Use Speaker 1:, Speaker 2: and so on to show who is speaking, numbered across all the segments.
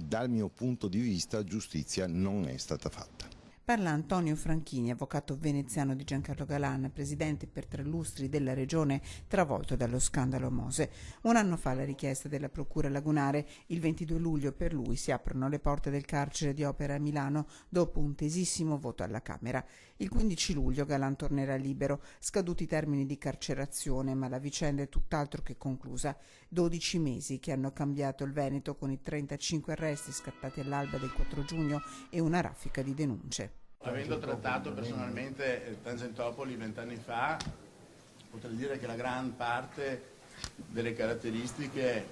Speaker 1: dal mio punto di vista giustizia non è stata fatta.
Speaker 2: Parla Antonio Franchini, avvocato veneziano di Giancarlo Galan, presidente per 3 lustri della regione travolto dallo scandalo Mose. Un anno fa la richiesta della procura lagunare, il 22 luglio per lui si aprono le porte del carcere di Opera a Milano dopo un tesissimo voto alla Camera. Il 15 luglio Galan tornerà libero, scaduti i termini di carcerazione, ma la vicenda è tutt'altro che conclusa. 12 mesi che hanno cambiato il Veneto con i 35 arresti scattati all'alba del 4 giugno e una raffica di denunce.
Speaker 3: Avendo trattato personalmente Tangentopoli 20 anni fa, potrei dire che la gran parte delle caratteristiche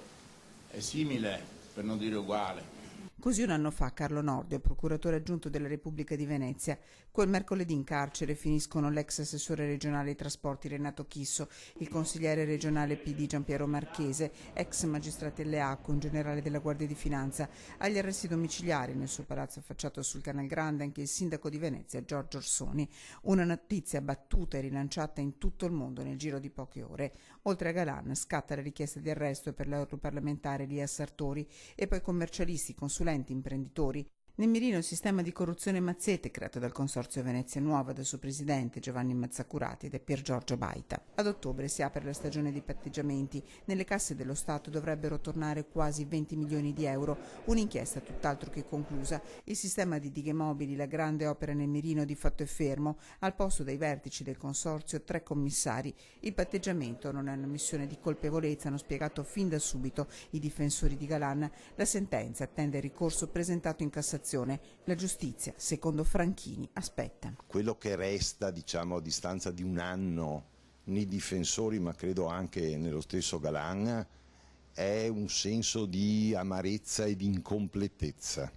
Speaker 3: è simile, per non dire uguale.
Speaker 2: Così un anno fa Carlo Nordio, procuratore aggiunto della Repubblica di Venezia. Quel mercoledì in carcere finiscono l'ex assessore regionale ai trasporti Renato Chisso, il consigliere regionale PD Giampiero Marchese, ex magistrati LEACO, un generale della Guardia di Finanza. Agli arresti domiciliari nel suo palazzo affacciato sul Canal Grande anche il sindaco di Venezia Giorgio Orsoni. Una notizia battuta e rilanciata in tutto il mondo nel giro di poche ore. Oltre a Galan scatta la richiesta di arresto per l'europarlamentare Lia Sartori e poi commercialisti, consulenti, imprenditori. Nel mirino il sistema di corruzione Mazzete creato dal Consorzio Venezia Nuova dal suo presidente Giovanni Mazzacurati e da Pier Giorgio Baita. Ad ottobre si apre la stagione di patteggiamenti. Nelle casse dello Stato dovrebbero tornare quasi 20 milioni di euro. Un'inchiesta tutt'altro che conclusa. Il sistema di dighe mobili, la grande opera nel mirino, di fatto è fermo. Al posto dei vertici del Consorzio 3 commissari. Il patteggiamento non è una missione di colpevolezza, hanno spiegato fin da subito i difensori di Galan. La sentenza attende il ricorso presentato in Cassazione. La giustizia, secondo Franchini, aspetta.
Speaker 1: Quello che resta, a distanza di un anno nei difensori, ma credo anche nello stesso Galan, è un senso di amarezza e di incompletezza.